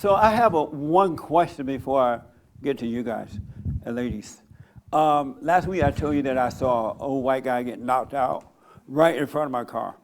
So I have one question before I get to you guys and ladies. Last week I told you that I saw an old white guy get knocked out right in front of my car.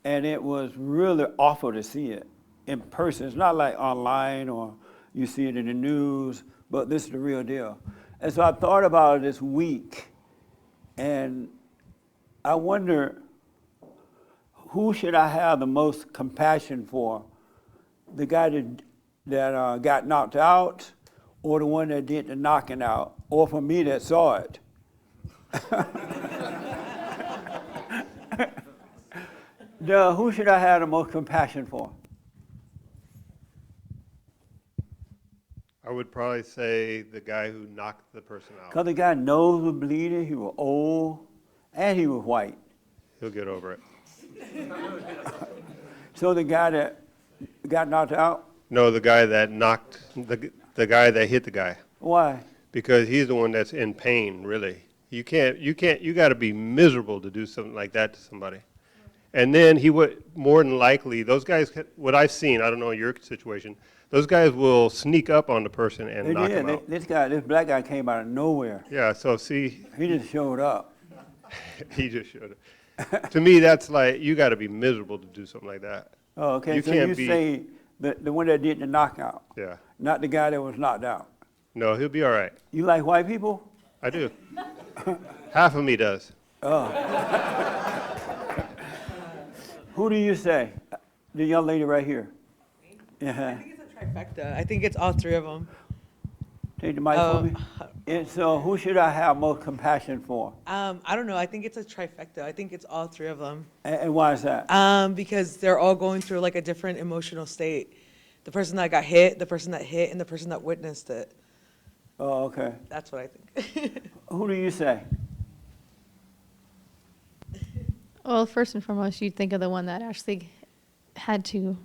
And it was really awful to see it in person. It's not like online or you see it in the news, but this is the real deal. And so I thought about it this week, and I wonder, who should I have the most compassion for? The guy that got knocked out, or the one that did the knocking out, or for me that saw it? Who should I have the most compassion for? I would probably say the guy who knocked the person out. Because the guy's nose was bleeding, he was old, and he was white. He'll get over it. So the guy that got knocked out? No, the guy that knocked, the guy that hit the guy. Why? Because he's the one that's in pain, really. You got to be miserable to do something like that to somebody. And then he would, more than likely, those guys, what I've seen, I don't know your situation, those guys will sneak up on the person and knock him out. This black guy came out of nowhere. Yeah, so see. He just showed up. He just showed up. To me, that's like, you got to be miserable to do something like that. Oh, okay. You So can't you be, say the one that did the knockout, yeah. not the guy that was knocked out. No, he'll be all right. You like white people? I do. Half of me does. Who do you say? The young lady right here. I think it's a trifecta. I think it's all three of them. Take the mic for me. And so who should I have most compassion for? I don't know. I think it's a trifecta. I think it's all three of them. And why is that? Because they're all going through like a different emotional state. The person that got hit, the person that hit, and the person that witnessed it. Oh, okay. That's what I think. Who do you say? Well, first and foremost, you'd think of the one that actually had to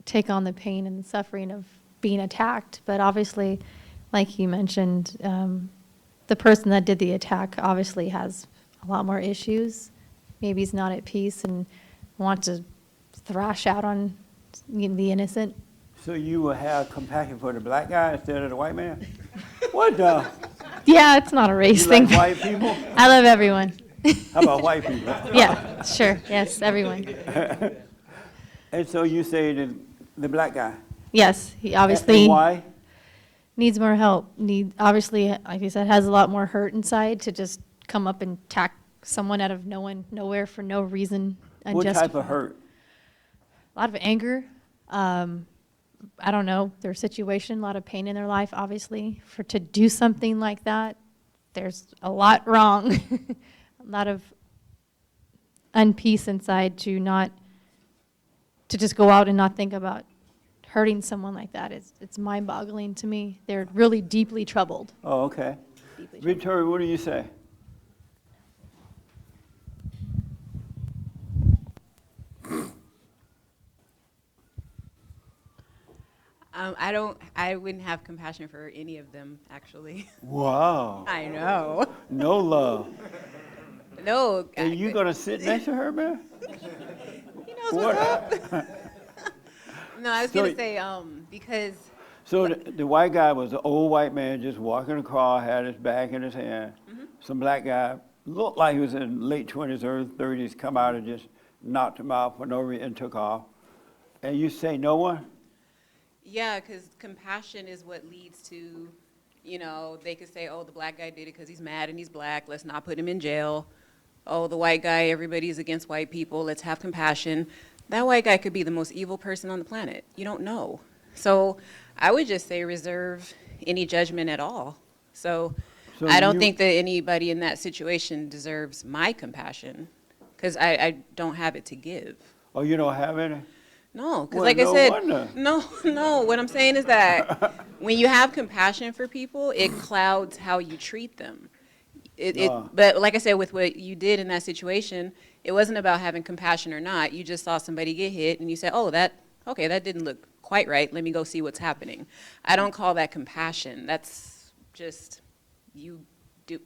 take on the pain and the suffering of being attacked. But obviously, like you mentioned, the person that did the attack obviously has a lot more issues. Maybe he's not at peace and wants to thrash out on the innocent. So you will have compassion for the black guy instead of the white man? What the? Yeah, it's not a race You thing. like white people? I love everyone. How about white people? Yeah, sure. Yes, everyone. And so you say the black guy? Yes, he obviously And why? needs more help. Obviously, like you said, has a lot more hurt inside to just come up and attack someone out of nowhere for no reason. What type of hurt? A lot of anger. I don't know, their situation, a lot of pain in their life, obviously. To do something like that, there's a lot wrong. A lot of unpeace inside to just go out and not think about hurting someone like that. It's mind-boggling to me. They're really deeply troubled. Oh, okay. Victoria, what do you say? I wouldn't have compassion for any of them, actually. Wow. I know. No love. No. Are you going to sit next to her, man? He knows what's up. No, I was going to say, because. So the white guy was an old white man just walking across, had his bag in his hand. Mm-hmm. Some black guy, looked like he was in late 20s, early 30s, come out and just knocked him out for no reason and took off. And you say no one? Yeah, because compassion is what leads to, they could say, oh, the black guy did it because he's mad and he's black. Let's not put him in jail. Oh, the white guy, everybody's against white people. Let's have compassion. That white guy could be the most evil person on the planet. You don't know. So I would just say reserve any judgment at all. So I don't think that anybody in that situation deserves my compassion because I don't have it to give. Oh, you don't have any? No, because Well, like no I said, wonder. no. What I'm saying is that when you have compassion for people, it clouds how you treat them. But like I said, with what you did in that situation, it wasn't about having compassion or not. You just saw somebody get hit, and you said, "Oh, that didn't look quite right. Let me go see what's happening." I don't call that compassion. That's just you do.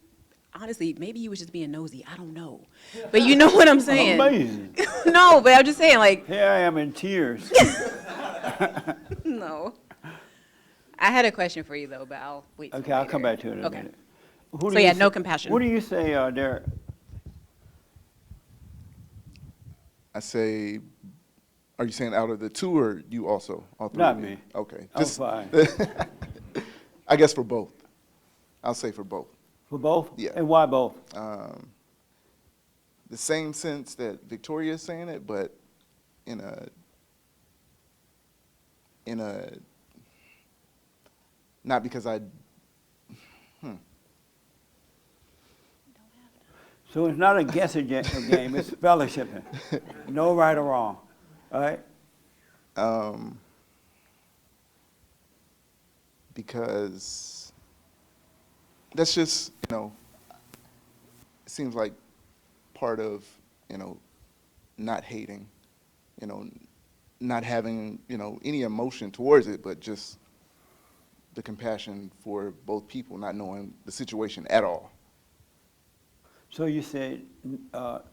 Honestly, maybe he was just being nosy. I don't know. But you know what I'm saying. Amazing. No, but I'm just saying, like. Here I am in tears. No. I had a question for you, though, but I'll wait till Okay, I'll come later. back to it in a Okay. minute. Who So do you yeah, no say- compassion. What do you say, Derek? I say, are you saying out of the two or you also? All three Not of you? me. Okay. I'm fine. I guess for both. I'll say for both. For both? Yeah. And why both? The same sense that Victoria is saying it, but in a not because So it's not a guessing game, it's fellowshipping. No right or wrong, all right? because that's just, it seems like part of, not hating, not having, any emotion towards it, but just the compassion for both people, not knowing the situation at all. So you said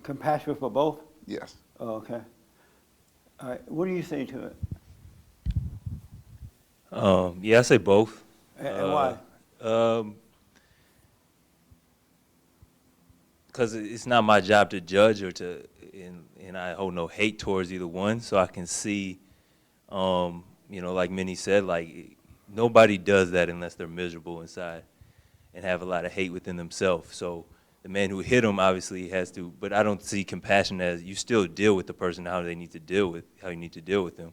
compassion for both? Yes. Oh, okay. All right, what do you say to it? Yeah, I say both. And why? Because it's not my job to judge or and I hold no hate towards either one. So I can see, like Minnie said, like nobody does that unless they're miserable inside and have a lot of hate within themselves. So the man who hit him obviously has to, but I don't see compassion as you still deal with the person how you need to deal with them.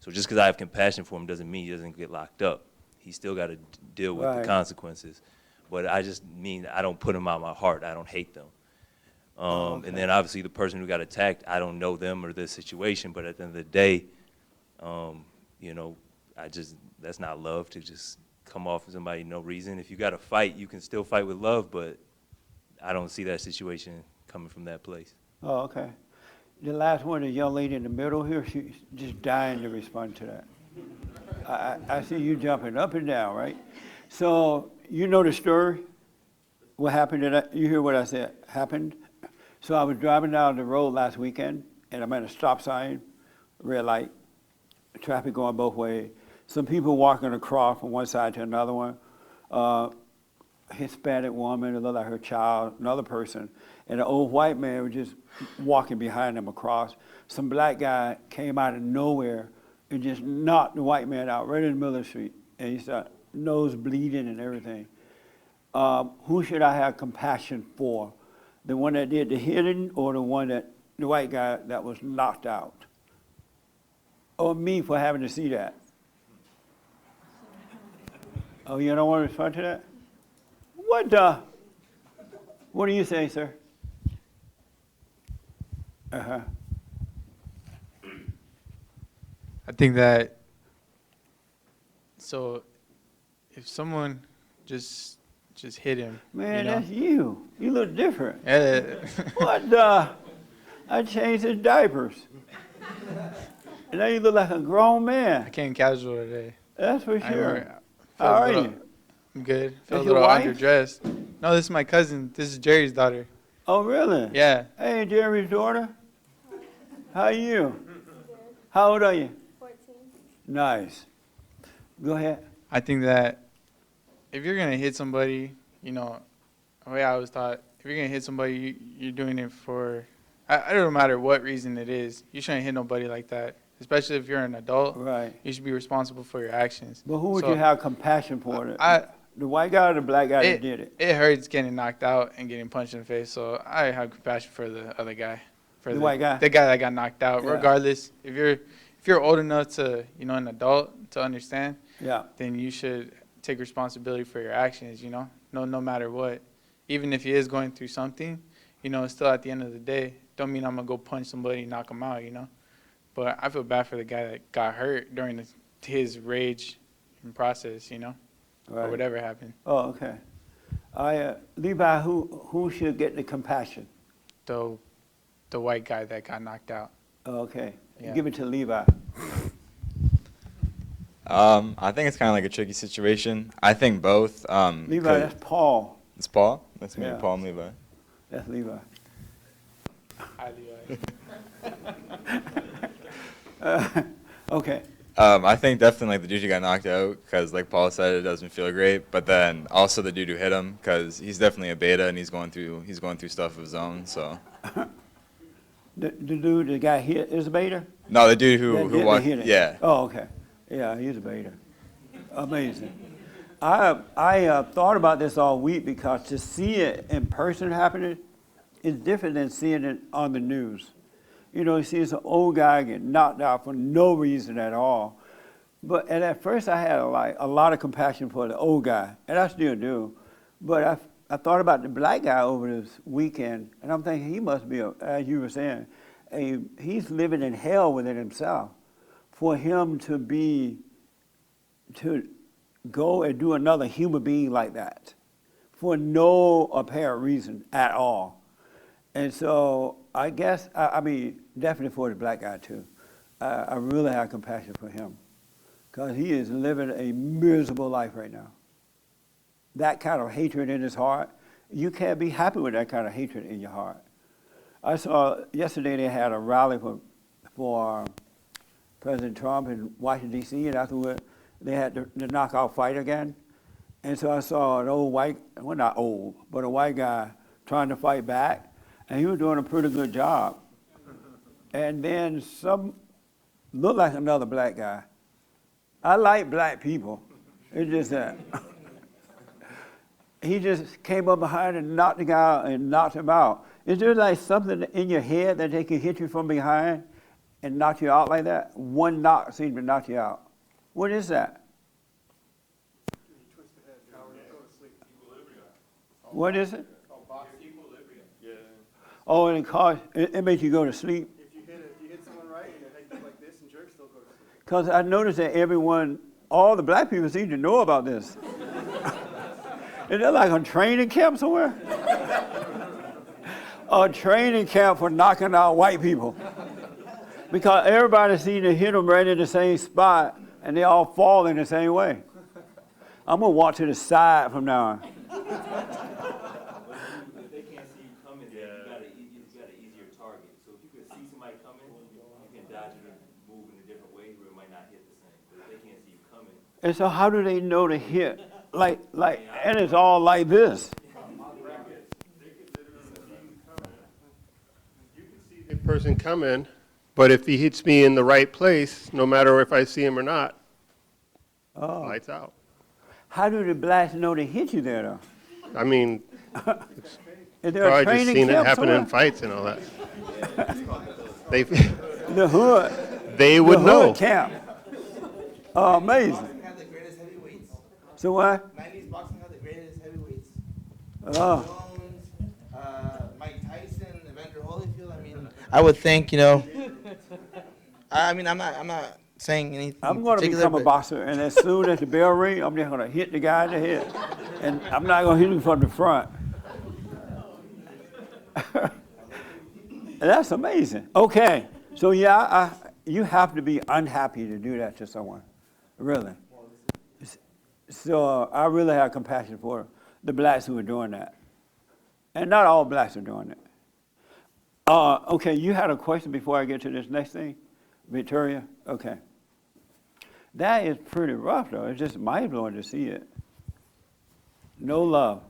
So just because I have compassion for him doesn't mean he doesn't get locked up. He still got to deal with the Right. consequences. But I just mean I don't put them out of my heart. I don't hate them. Okay. And then obviously the person who got attacked, I don't know them or their situation. But at the end of the day, that's not love to just come off of somebody no reason. If you got to fight, you can still fight with love. But I don't see that situation coming from that place. Oh, okay. The last one, the young lady in the middle here, she's just dying to respond to that. I see you jumping up and down, right? So you know the story? What happened? You hear what I said happened? So I was driving down the road last weekend, and I'm at a stop sign, red light, traffic going both ways. Some people walking across from one side to another one. Hispanic woman, it looked like her child, another person, and an old white man was just walking behind them across. Some black guy came out of nowhere and just knocked the white man out right in the middle of the street, and he started nose bleeding and everything. Who should I have compassion for? The one that did the hitting or the white guy that was knocked out? Or me for having to see that? Oh, you don't want to respond to that? What do you say, sir? Uh-huh. I think that, so if someone just hit him, Man, that's you. You look different. yeah, What the? I changed his diapers. And now you look like a grown I man. came casual today. That's for I sure. feel How a are little- you? I'm good. Feel a That's your little wife? underdressed. No, this is my cousin. This is Jerry's daughter. Oh, really? Yeah, Hey, Jerry's daughter. How are you? How old are you? 14. Nice. Go ahead. I think that if you're gonna hit somebody, the way I was taught, if you're gonna hit somebody, you're doing it for, I don't matter what reason it is. You shouldn't hit nobody like that, especially if you're an adult. Right. You should be responsible for your actions. But who would So, you have compassion for? The white guy or the black guy that did it? It hurts getting knocked out and getting punched in the face, so I have compassion for the other guy. For The white guy? The guy that got knocked out. Yeah. Regardless, if you're old enough to, an adult to understand, Yeah. then you should take responsibility for your actions, no matter what. Even if he is going through something, still at the end of the day, don't mean I'm going to go punch somebody and knock him out, But I feel bad for the guy that got hurt during his rage and process, or Right. whatever happened. Oh, okay. Levi, who should get the compassion? The white guy that got knocked out. Oh, okay. Yeah. Give it to Levi. I think it's kind of like a tricky situation. I think both. Levi, that's Paul. It's Paul. That's me, Yeah. Paul and Levi. That's Levi. Hi, Levi. Okay. I think definitely like the dude who got knocked out, because like Paul said, it doesn't feel great. But then also the dude who hit him, because he's definitely a beta and he's going through stuff of his own. So The dude that got hit is a beta? no, the dude who That walked, hit him. yeah. Oh, okay. Yeah, he's a beta. Amazing. I thought about this all week because to see it in person happening is different than seeing it on the news. You know, you see this old guy get knocked out for no reason at all. And at first I had a lot of compassion for the old guy, and I still do. But I thought about the black guy over this weekend, and I'm thinking he must be, as you were saying, he's living in hell within himself. For him to go and do another human being like that for no apparent reason at all. And so I guess, I mean, definitely for the black guy too. I really have compassion for him because he is living a miserable life right now. That kind of hatred in his heart, you can't be happy with that kind of hatred in your heart. I saw yesterday they had a rally for President Trump in Washington, D.C., and afterward they had the knockout fight again. And so I saw an old white, well, not old, but a white guy trying to fight back, and he was doing a pretty good job. And then looked like another black guy. I like black people. It's just that. He just came up behind and knocked the guy out and knocked him out. Is there like something in your head that they can hit you from behind and knock you out like that? One knock seems to knock you out. What is that? What is it? Oh, and it makes you go to sleep. If you hit someone right, and they go like this and jerks, they'll go to sleep. Because I noticed that all the black people seem to know about this. Is that like a training camp somewhere? A training camp for knocking out white people. Because everybody seems to hit them right in the same spot, and they all fall in the same way. I'm going to walk to the side from now on. If they can't see you coming, then you got an easier target. So if you can see somebody coming, you can dodge it and move in a different way where it might not hit the same. But if they can't see you coming. And so how do they know to hit? And it's all like this. You can see the person coming, but if he hits me in the right place, no matter if I see him or not, lights out. How do the blacks know to hit you there, though? I mean, Is there a probably just training seen it camp happen somewhere? in fights and all that. They, The hood. they would the know. Hood camp. Oh, amazing. Boxing had the greatest heavyweights. So what? 90s boxing had the greatest heavyweights. Oh. Jones, Mike Tyson, Evander Holyfield. I mean, I would think, I mean, I'm not saying anything. I'm going to particular, become a but- boxer, and as soon as the bell rings, I'm just going to hit the guy in the head. And I'm not going to hit him from the front. That's amazing. Okay, so yeah, you have to be unhappy to do that to someone, really. So I really have compassion for the blacks who are doing that. And not all blacks are doing it. Okay, you had a question before I get to this next thing? Victoria? Okay. That is pretty rough, though. It's just mind-blowing to see it. No love.